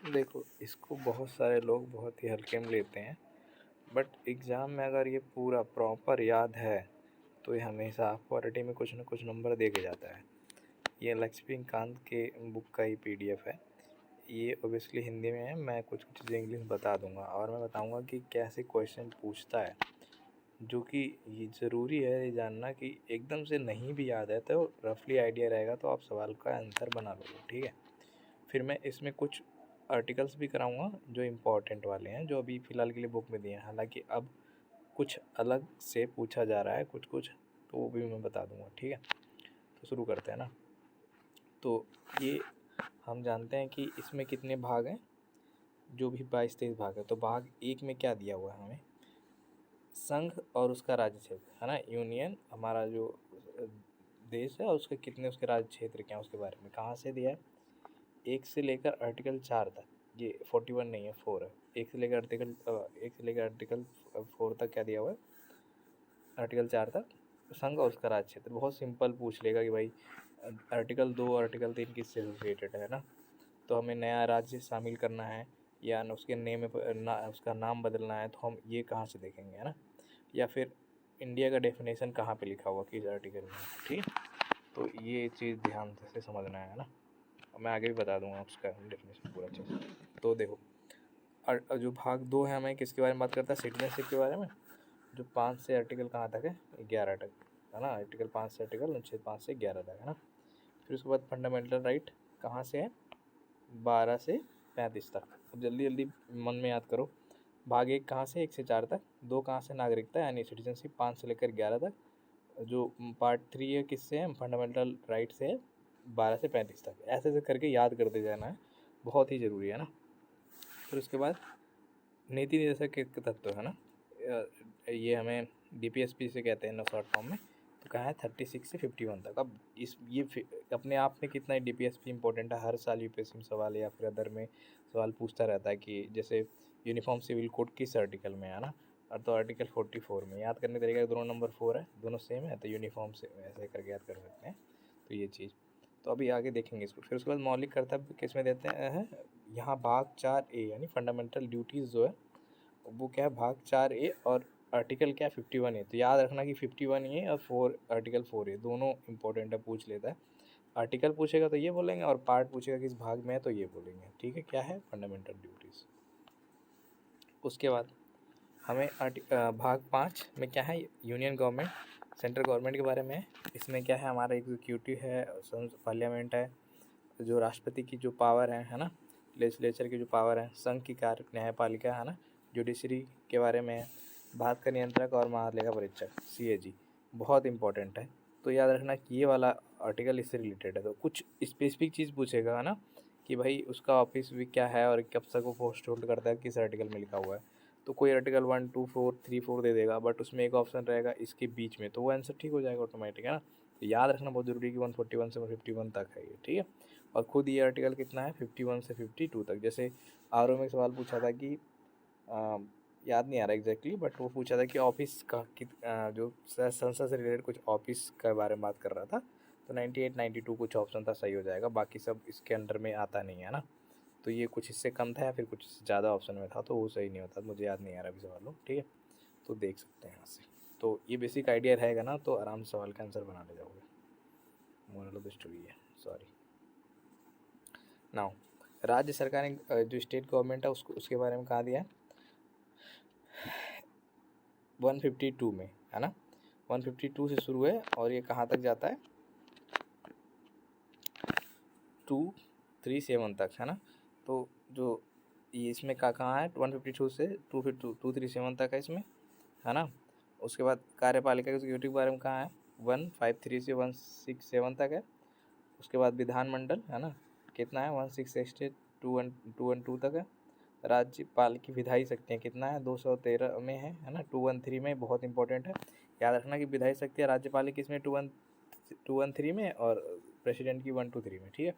देखो, इसको बहुत सारे लोग बहुत ही हल्के में लेते हैं, बट एग्ज़ाम में अगर ये पूरा प्रॉपर याद है तो ये हमेशा क्वालिटी में कुछ ना कुछ नंबर दे के जाता है। ये लक्ष्मीकांत के बुक का ही पीडीएफ है। ये ऑब्वियसली हिंदी में है, मैं कुछ कुछ चीज़ें इंग्लिश में बता दूंगा और मैं बताऊंगा कि कैसे क्वेश्चन पूछता है, जो कि ये ज़रूरी है ये जानना कि एकदम से नहीं भी याद है तो रफली आइडिया रहेगा तो आप सवाल का आंसर बना लोगे, ठीक है। फिर मैं इसमें कुछ आर्टिकल्स भी कराऊंगा जो इम्पोर्टेंट वाले हैं, जो अभी फ़िलहाल के लिए बुक में दिए हैं। हालांकि अब कुछ अलग से पूछा जा रहा है कुछ कुछ, तो वो भी मैं बता दूंगा, ठीक है। तो शुरू करते हैं ना। तो ये हम जानते हैं कि इसमें कितने भाग हैं, जो भी 22-23 भाग है। तो भाग एक में क्या दिया हुआ है हमें, संघ और उसका राज्य क्षेत्र, है ना। यूनियन हमारा जो देश है और उसके कितने उसके राज्य क्षेत्र क्या है उसके बारे में कहाँ से दिया है। 1 से लेकर आर्टिकल 4 तक, ये 41 नहीं है, 4 है। 1 से लेकर आर्टिकल 4 तक क्या दिया हुआ है, आर्टिकल 4 तक संघ और उसका राज्य क्षेत्र। बहुत सिंपल पूछ लेगा कि भाई आर्टिकल 2 आर्टिकल 3 किससे एसोसिएटेड है ना। तो हमें नया राज्य शामिल करना है या उसके नेम में उसका नाम बदलना है, तो हम ये कहाँ से देखेंगे, है ना। या फिर इंडिया का डेफिनेशन कहाँ पे लिखा हुआ किस आर्टिकल में, ठीक है। तो ये चीज़ ध्यान से समझना है ना। मैं आगे भी बता दूंगा उसका डेफिनेशन पूरा अच्छे से। तो देखो, और जो भाग 2 है हमें किसके बारे में बात करता है, सिटीजनशिप के बारे में। जो 5 से आर्टिकल कहाँ तक है, 11 तक, है ना। आर्टिकल 5 से आर्टिकल अनुच्छेद 5 से 11 तक, है ना। फिर उसके बाद फंडामेंटल राइट कहाँ से है, 12 से 35 तक। अब जल्दी जल्दी मन में याद करो। भाग 1 कहाँ से, 1 से 4 तक। 2 कहाँ से, नागरिकता यानी सिटीजनशिप, 5 से लेकर 11 तक। जो पार्ट 3 है किससे है, फंडामेंटल राइट से है, 12 से 35 तक। ऐसे ऐसे करके याद करते जाना है, बहुत ही ज़रूरी है ना। फिर उसके बाद नीति निर्देशक के तत्व, है ना। ये हमें डीपीएसपी से कहते हैं ना शॉर्ट फॉर्म में। तो कहाँ है, 36 से 51 तक। अब इस ये अपने आप में कितना डीपीएसपी इंपॉर्टेंट है। हर साल यूपीएससी में सवाल या फिर अदर में सवाल पूछता रहता है कि जैसे यूनिफॉर्म सिविल कोड किस आर्टिकल में, है ना। और तो आर्टिकल 44 में। याद करने का तरीका दोनों नंबर 4 है, दोनों सेम है, तो यूनिफॉर्म से ऐसे करके याद कर सकते हैं। तो ये चीज़ तो अभी आगे देखेंगे इसको। फिर उसके बाद मौलिक कर्तव्य किस में देते हैं, यहाँ भाग 4A यानी फंडामेंटल ड्यूटीज़ जो है वो क्या है, भाग 4A। और आर्टिकल क्या है, 51A। तो याद रखना कि 51A और 4 आर्टिकल 4A दोनों इंपॉर्टेंट है, पूछ लेता है। आर्टिकल पूछेगा तो ये बोलेंगे और पार्ट पूछेगा किस भाग में है तो ये बोलेंगे, ठीक है। क्या है, फंडामेंटल ड्यूटीज़। उसके बाद हमें भाग 5 में क्या है, यूनियन गवर्नमेंट सेंट्रल गवर्नमेंट के बारे में है। इसमें क्या है, हमारा एग्जीक्यूटिव है, पार्लियामेंट है, जो राष्ट्रपति की जो पावर है ना, लेजिस्लेचर की जो पावर है, संघ की कार्य न्यायपालिका, है ना, जुडिशरी के बारे में है, भारत का नियंत्रक और महालेखा परीक्षक सीएजी, बहुत इंपॉर्टेंट है। तो याद रखना कि ये वाला आर्टिकल इससे रिलेटेड है। तो कुछ स्पेसिफिक चीज़ पूछेगा, है ना, कि भाई उसका ऑफिस भी क्या है और कब तक वो पोस्ट होल्ड करता है, किस आर्टिकल में लिखा हुआ है। तो कोई आर्टिकल 1 2 4 3 4 दे देगा, बट उसमें एक ऑप्शन रहेगा इसके बीच में, तो वो आंसर ठीक हो जाएगा ऑटोमेटिक, है ना। तो याद रखना बहुत ज़रूरी है कि 141 से 151 तक है ये, ठीक है। और खुद ये आर्टिकल कितना है, 51 से 52 तक। जैसे आर में सवाल पूछा था कि याद नहीं आ रहा एग्जैक्टली, बट वो पूछा था कि ऑफिस का जो संसद से रिलेटेड कुछ ऑफिस के बारे में बात कर रहा था। तो 98 92 कुछ ऑप्शन था, सही हो जाएगा। बाकी सब इसके अंडर में आता नहीं है ना। तो ये कुछ इससे कम था या फिर कुछ इससे ज़्यादा ऑप्शन में था, तो वो सही नहीं होता। मुझे याद नहीं आ रहा अभी सवाल, ठीक है। तो देख सकते हैं यहाँ से। तो ये बेसिक आइडिया रहेगा ना, तो आराम से सवाल का आंसर बना ले जाओगे। मोरल ऑफ द स्टोरी है, सॉरी। नाउ राज्य सरकार ने जो स्टेट गवर्नमेंट है उसको उसके बारे में कहा दिया है 152 में, है ना। 152 से शुरू है और ये कहाँ तक जाता है, 237 तक, है ना। तो जो ये इसमें कहाँ है, 152 से 237 तक है इसमें, है ना। उसके बाद कार्यपालिका की सिक्योरिटी के बारे में कहाँ है, 153 से 167 तक है। उसके बाद विधानमंडल, है ना, कितना है, 168 212 तक है। राज्यपाल की विधायी शक्तियाँ कितना है, 213 में है ना, 213 में। बहुत इंपॉर्टेंट है, याद रखना कि विधायी शक्तियाँ राज्यपाल की किसमें 213 में और प्रेसिडेंट की 123 में, ठीक है।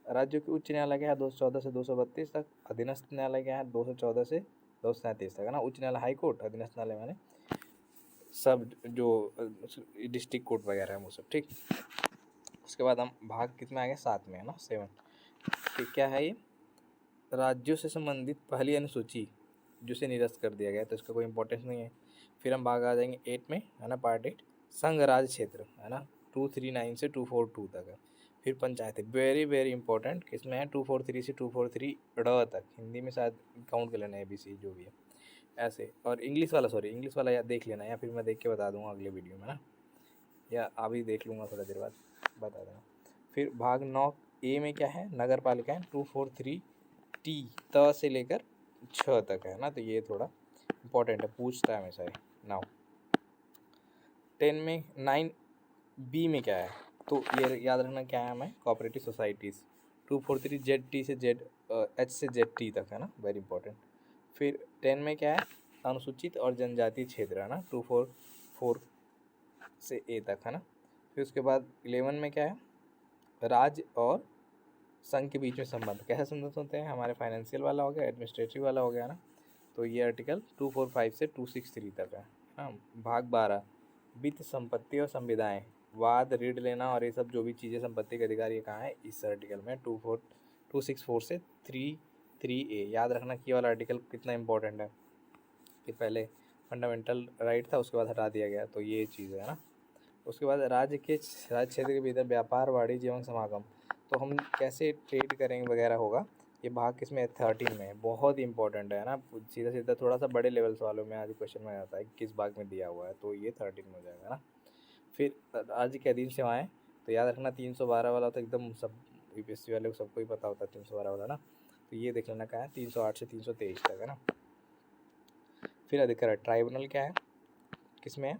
राज्यों के उच्च न्यायालय क्या है, 214 से 232 तक। अधीनस्थ न्यायालय क्या है, 214 से 237 तक, है ना। उच्च न्यायालय हाई कोर्ट, अधीनस्थ न्यायालय माने सब जो डिस्ट्रिक्ट कोर्ट वगैरह है वो सब, ठीक। उसके बाद हम भाग कितना आ गया, 7 में, है ना, 7। ठीक, क्या है ये, राज्यों से संबंधित पहली अनुसूची जिसे निरस्त कर दिया गया, तो इसका कोई इंपॉर्टेंस नहीं है। फिर हम भाग आ जाएंगे 8 में, है ना, पार्ट 8 संघ राज्य क्षेत्र, है ना, 239 से 242 तक है। फिर पंचायत है, वेरी वेरी इंपॉर्टेंट, किसमें है 243 से 243 ड तक, हिंदी में शायद काउंट कर लेना है ABC जो भी है ऐसे। और इंग्लिश वाला, सॉरी इंग्लिश वाला याद देख लेना, या फिर मैं देख के बता दूंगा अगले वीडियो में ना, या अभी देख लूँगा थोड़ा देर बाद बता देना। फिर भाग 9 ए में क्या है, नगर पालिका है, 243T त से लेकर 6 तक है ना, तो ये थोड़ा इंपॉर्टेंट है, पूछता है हमेशा ये। नाउ 10 में 9B में क्या है, तो ये याद रखना क्या है हमें, कोऑपरेटिव सोसाइटीज़, 243 ZT से H से ZT तक है ना, वेरी इंपॉर्टेंट। फिर 10 में क्या है, अनुसूचित और जनजातीय क्षेत्र, है ना, 244 से A तक, है ना। फिर उसके बाद 11 में क्या है, राज्य और संघ के बीच में संबंध, कैसे संबंध होते हैं, हमारे फाइनेंशियल वाला हो गया, एडमिनिस्ट्रेटिव वाला हो गया ना, तो ये आर्टिकल 245 से 263 तक है ना। भाग 12 वित्त, संपत्ति और संविदाएं, वाद, ऋण लेना और ये सब जो भी चीज़ें संपत्ति के अधिकार, ये कहाँ है, इस आर्टिकल में 264 से 33A। याद रखना कि ये वाला आर्टिकल कितना इंपॉर्टेंट है, कि पहले फंडामेंटल राइट था, उसके बाद हटा दिया गया, तो ये चीज़ है ना। उसके बाद राज्य क्षेत्र के भीतर व्यापार, वाणिज्य एवं समागम, तो हम कैसे ट्रेड करेंगे वगैरह होगा, ये भाग किसमें 13 में है, बहुत ही इंपॉर्टेंट है ना। सीधा सीधा थोड़ा सा बड़े लेवल वालों में आज क्वेश्चन में आता है किस भाग में दिया हुआ है, तो ये 13 में हो जाएगा ना। फिर राज्य के अधीन सेवाएं, तो याद रखना 312 वाला तो एकदम सब UPSC वाले को सबको ही पता होता है 312 वाला ना, तो ये देख लेना क्या है, 308 से 323 तक है ना। फिर अधिकार ट्राइब्यूनल क्या है, किसमें है,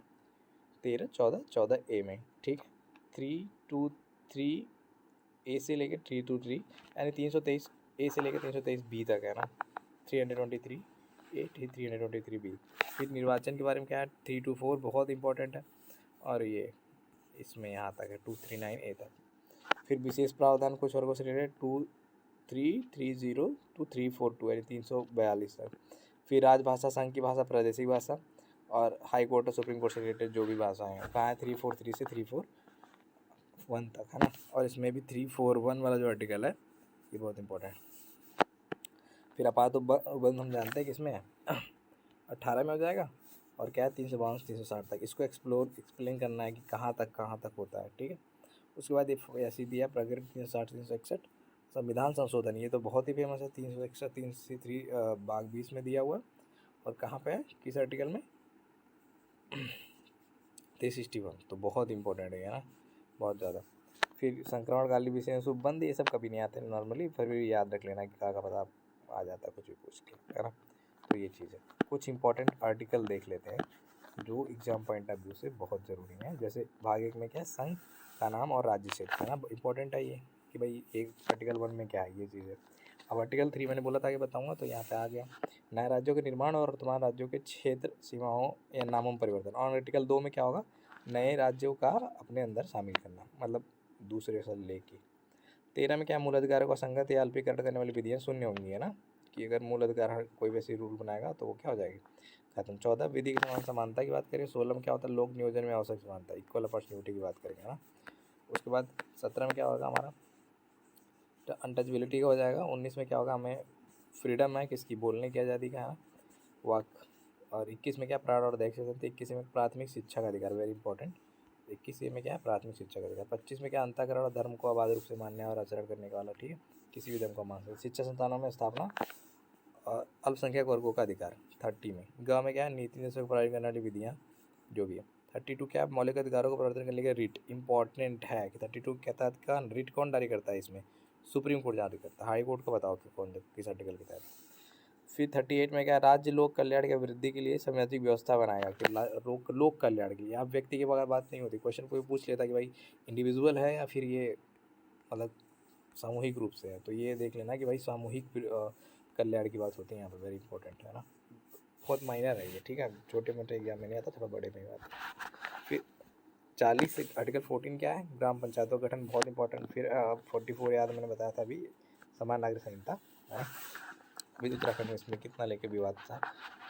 13, 14 A में, ठीक है। 323A से लेकर 323, यानी 323A से लेकर 323B तक है ना, 323A 323B। फिर निर्वाचन के बारे में क्या है, 324 बहुत इंपॉर्टेंट है, और ये इसमें यहाँ तक है 239A तक। फिर विशेष प्रावधान कुछ वर्गों से रिलेटेड 2330 to 342 यानी 342 तक। फिर राजभाषा, संघ की भाषा, प्रादेशिक भाषा, और हाई कोर्ट और सुप्रीम कोर्ट से रिलेटेड जो भी भाषाएं हैं, कहाँ है 343 से 341 तक है ना। और इसमें भी 341 वाला जो आर्टिकल है ये बहुत इंपॉर्टेंट है। फिर आपात उपबंध हम जानते हैं किसमें है, 18 में हो जाएगा, और क्या है 352 360 तक, इसको एक्सप्लेन करना है कि कहाँ तक होता है, ठीक है। उसके बाद ये ऐसी दिया प्रकृति 360 361, संविधान संशोधन, ये तो बहुत ही फेमस है, 361 363 भाग 20 में दिया हुआ है, और कहाँ पे है, किस आर्टिकल में 361, तो बहुत इंपॉर्टेंट है ना, बहुत ज़्यादा। फिर संक्रमणकाली विषय उपबंध, ये सब कभी नहीं आते नॉर्मली, फिर भी याद रख लेना कि क्या पता आ जाता है कुछ भी पूछ के, है ना। तो ये चीज़ है, कुछ इंपॉर्टेंट आर्टिकल देख लेते हैं जो एग्जाम पॉइंट ऑफ व्यू से बहुत ज़रूरी है। जैसे भाग 1 में क्या है, संघ का नाम और राज्य क्षेत्र, है ना, इंपॉर्टेंट है ये कि भाई एक आर्टिकल 1 में क्या है, ये चीज़ है। अब आर्टिकल 3 मैंने बोला था कि बताऊंगा, तो यहाँ पे आ गया, नए राज्यों के निर्माण और वर्तमान राज्यों के क्षेत्र सीमाओं या नामों में परिवर्तन। और आर्टिकल 2 में क्या होगा, नए राज्यों का अपने अंदर शामिल करना, मतलब दूसरे से लेके। 13 में क्या, मूल अधिकारों का संगत या अल्पीकरण करने वाली विधियाँ शून्य होंगी, है ना, कि अगर मूल अधिकार कोई वैसी रूल बनाएगा तो वो क्या हो जाएगी, खत्म। 14 विधि की समान समानता की बात करें। 16 में क्या होता है, लोक नियोजन में आवश्यक समानता, इक्वल अपॉर्चुनिटी की बात करेंगे ना। उसके बाद 17 में क्या होगा हमारा, अनटचबिलिटी का हो जाएगा। 19 में क्या होगा, हमें फ्रीडम है किसकी, बोलने की आज़ादी का, है वाक। और 21 में क्या, प्राण और दैहिक स्वतंत्रता। 21 में प्राथमिक शिक्षा का अधिकार, वेरी इंपॉर्टेंट, 21 में क्या है, प्राथमिक शिक्षा का अधिकार। 25 में क्या, अंतःकरण और धर्म को अबाध रूप से मान्य और आचरण करने का वाला, ठीक है, किसी भी धर्म को मान सकते। शिक्षा संस्थानों में स्थापना और अल्पसंख्यक वर्गों का अधिकार। 30 में ग में क्या है, नीति निर्देशों को प्रभावित करने वाली विधियाँ जो भी है। 32 क्या, मौलिक अधिकारों को प्रवर्तन करने के लिए रिट, इंपॉर्टेंट है कि 32 के तहत का रिट कौन जारी करता है, इसमें सुप्रीम कोर्ट जारी करता है। हाई कोर्ट को बताओ कि कौन किस आर्टिकल के तहत। फिर 38 में क्या, राज्य लोक कल्याण की वृद्धि के लिए संवैधानिक व्यवस्था बनाएगा कि लोक कल्याण के लिए। आप व्यक्ति के बगैर बात नहीं होती, क्वेश्चन कोई पूछ लेता कि भाई इंडिविजुअल है या फिर ये मतलब सामूहिक रूप से है, तो ये देख लेना कि भाई सामूहिक कल्याण की बात होती है यहाँ पर, वेरी इंपॉर्टेंट है ना, बहुत मायनर है ये, ठीक है, छोटे मोटे एग्जाम में नहीं आता, थोड़ा बड़े में आता। फिर 40 आर्टिकल 14 क्या है, ग्राम पंचायतों का गठन, बहुत इंपॉर्टेंट। फिर 44 याद मैंने बताया था अभी, समान नागरिक संहिता है, अभी उत्तराखंड में इसमें कितना लेके विवाद था,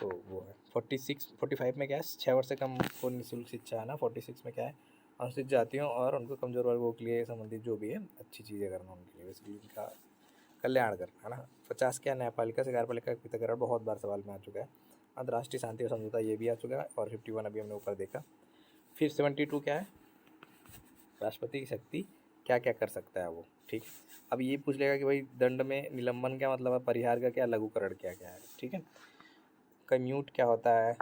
तो वो है। 45 में क्या है, 6 वर्ष से कम को निःशुल्क शिक्षा, है ना। 46 में क्या है, अनुसूचित जातियों और उनको कमजोर वर्गों के लिए संबंधित जो भी है अच्छी चीज़ें करना उनके लिए, बेसिकली उनका कल्याण करना, है ना। 50 क्या, न्यायपालिका से कार्यपालिका का वितरण बहुत बार सवाल में आ चुका है। अंतर्राष्ट्रीय शांति और समझौता ये भी आ चुका है। और 51 अभी हमने ऊपर देखा। फिर 72 क्या है, राष्ट्रपति की शक्ति क्या क्या कर सकता है वो, ठीक। अब ये पूछ लेगा कि भाई दंड में निलंबन क्या मतलब है, परिहार का क्या, लघुकरण क्या क्या है, ठीक है। कम्यूट क्या होता है,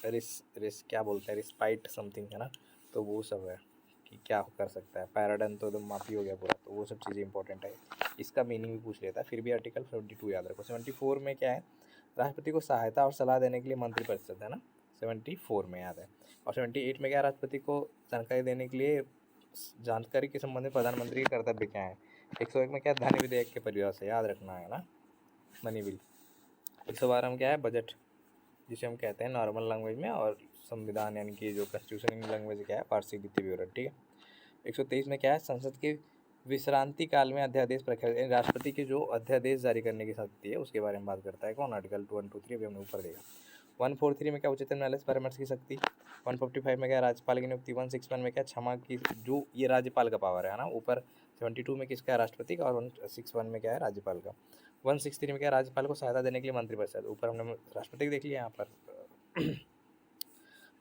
रिस क्या बोलते हैं, रिस्पाइट समथिंग, है ना। तो वो सब है कि क्या कर सकता है। पैराडन तो एकदम माफी हो गया पूरा, तो वो सब चीज़ें इंपॉर्टेंट है। इसका मीनिंग भी पूछ लेता है। फिर भी आर्टिकल 72 याद रखो। 74 में क्या है, राष्ट्रपति को सहायता और सलाह देने के लिए मंत्रिपरिषद, है ना। 74 में याद है। और 78 में क्या, राष्ट्रपति को जानकारी देने के लिए, जानकारी के संबंध में प्रधानमंत्री के कर्तव्य क्या है। 101 में क्या, धन विधेयक के परिवार से याद रखना है ना, मनी बिल। 112 में क्या है, बजट, जिसे हम कहते हैं नॉर्मल लैंग्वेज में, और संविधान यानी कि जो कॉन्स्टिट्यूशन इन लैंग्वेज क्या है, वार्षिक वित्तीय विवरण, ठीक है। 123 में क्या है, संसद के विश्रांति काल में अध्यादेश प्रखर, राष्ट्रपति के जो अध्यादेश जारी करने की शक्ति है उसके बारे में बात करता है कौन, आर्टिकल 123 अभी हमने ऊपर देखा। 143 में क्या, उच्चतम न्यायालय से परामर्श की शक्ति। 155 में क्या, राज्यपाल की नियुक्ति। 161 में क्या, क्षमा की, जो ये राज्यपाल का पावर है ना। ऊपर 72 में किसका है, राष्ट्रपति का। और 161 में क्या है, राज्यपाल का। 163 में क्या, राज्यपाल को सहायता देने के लिए मंत्रिपरिषद। ऊपर हमने राष्ट्रपति को देख लिया, यहाँ पर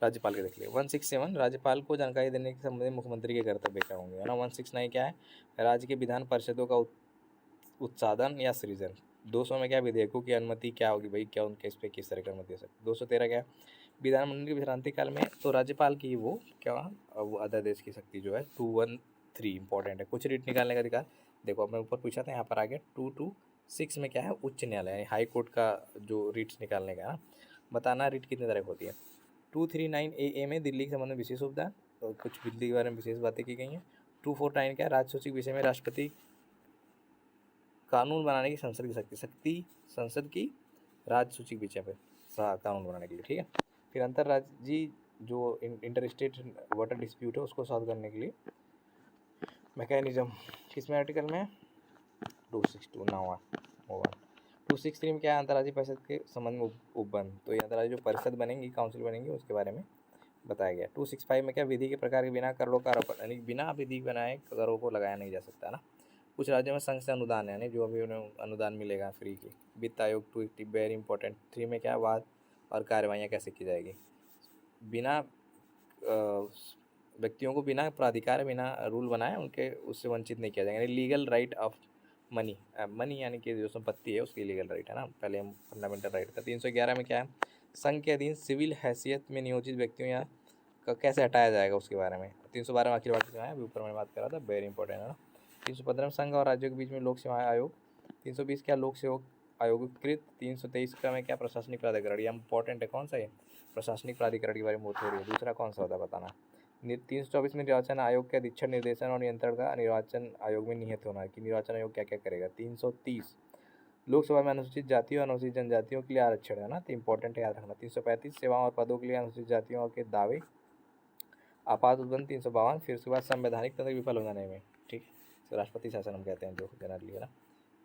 राज्यपाल के देख लिया। 167 राज्यपाल को जानकारी देने के संबंध में मुख्यमंत्री के कर्तव्य क्या होंगे, है ना। 169 क्या है, राज्य के विधान परिषदों का उत्साधन या सृजन। 200 में क्या, विधेयकों की अनुमति क्या होगी भाई, क्या उनके इस पर किस तरह की अनुमति दे सकते। 213 क्या है, विधानमंडल के विश्रांति काल में तो राज्यपाल की वो क्या, वो अध्यादेश की शक्ति जो है। 213 इंपॉर्टेंट है। कुछ रीट निकालने का अधिकार, देखो मैं ऊपर पूछा था, यहाँ पर आ गया। 226 में क्या है, उच्च न्यायालय यानी हाई कोर्ट का जो रीट्स निकालने का ना, बताना रीट कितने तरह की होती है। 239 ए में दिल्ली के संबंध में विशेष उपदान, तो कुछ दिल्ली के बारे में विशेष बातें की गई हैं। 249 क्या है, राजसूची विषय में राष्ट्रपति कानून बनाने की संसद की शक्ति, संसद की राजसूची विषय पर कानून बनाने के लिए, ठीक है। फिर अंतर्राज्यीय जो इंटर स्टेट वाटर डिस्प्यूट है उसको सॉल्व करने के लिए मैकेनिज्म, किसमें आर्टिकल में, 262 ना हुआ। 263 में क्या है, अंतर्राज्यीय परिषद के संबंध में उपबंध, तो ये अंतर्राज्यीय जो परिषद बनेंगी, काउंसिल बनेंगी, उसके बारे में बताया गया। 265 में क्या, विधि के प्रकार के बिना करों का आरोप, यानी बिना विधि बनाए करों को लगाया नहीं जा सकता ना। कुछ राज्यों में संघ से अनुदान है, यानी जो अभी उन्हें अनुदान मिलेगा फ्री की। वित्त आयोग 280 वेरी इंपॉर्टेंट। 3 में क्या, वाद और कार्रवाइयाँ कैसे की जाएगी, बिना व्यक्तियों को बिना प्राधिकार, बिना रूल बनाए उनके उससे वंचित नहीं किया जाएगा, यानी legal right of money, money यानी कि जो संपत्ति है उसकी लीगल राइट, है ना। पहले हम फंडामेंटल राइट था। 311 में क्या है, संघ के अधीन सिविल हैसियत में नियोजित व्यक्तियों या कैसे हटाया जाएगा उसके बारे में। 312 में आखिर बात है, अभी ऊपर मैंने बात करा था, वेरी इंपॉर्टेंट, है ना। 315 में संघ और राज्यों के बीच में लोक सेवा आयोग। 320 क्या, लोक सेवक आयोगकृत। 323 का में क्या, प्रशासनिक प्राधिकरण, ये इंपॉर्टेंट है, कौन सा है, प्रशासनिक प्राधिकरण के बारे में बात हो रही है। दूसरा कौन सा होता है बताना। 324 में निर्वाचन आयोग के अधीक्षण, निर्देशन और नियंत्रण का निर्वाचन आयोग में निहित होना है कि निर्वाचन आयोग क्या क्या करेगा। 330 लोकसभा में अनुसूचित जातियों और अनुसूचित जनजातियों के लिए आरक्षण, है ना, तो इंपॉर्टेंट है, याद रखना। 335 सेवाओं और पदों के लिए अनुसूचित जातियों के दावे, आपात उद्बंध। 352 फिर उसके बाद संवैधानिक तंत्र विफल हो जाने में, ठीक है, तो राष्ट्रपति शासन हम कहते हैं जो जनरली, है ना,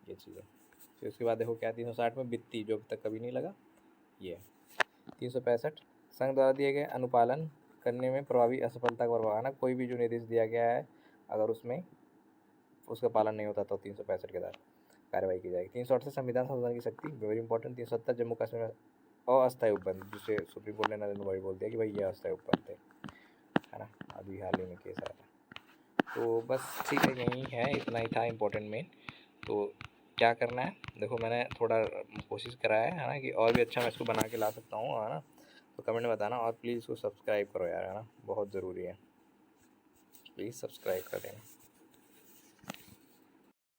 ये चीज़ें। फिर उसके बाद देखो क्या, 360 में वित्तीय, जो अभी तक कभी नहीं लगा, ये 365 संघ द्वारा दिए गए अनुपालन करने में प्रभावी असफलता का प्रभाव, है ना। कोई भी जो निर्देश दिया गया है अगर उसमें उसका पालन नहीं होता तो 365 के तहत कार्रवाई की जाएगी। 368 संविधान संशोधन की शक्ति, वेरी इंपॉर्टेंट। 370 जम्मू कश्मीर में अस्थायी उपबंध, जिसे सुप्रीम कोर्ट ने नरेंद्र मोदी बोल दिया कि भाई ये अस्थायी उपबंध है ना, अभी हाल ही में केस आया था। तो बस ठीक है, यही है, इतना ही था इंपॉर्टेंट मेन। तो क्या करना है, देखो मैंने थोड़ा कोशिश करा है ना, कि और भी अच्छा मैं इसको बना के ला सकता हूँ, है ना। तो कमेंट में बताना, और प्लीज़ इसको सब्सक्राइब करो यार, है ना, बहुत ज़रूरी है, प्लीज़ सब्सक्राइब कर देना।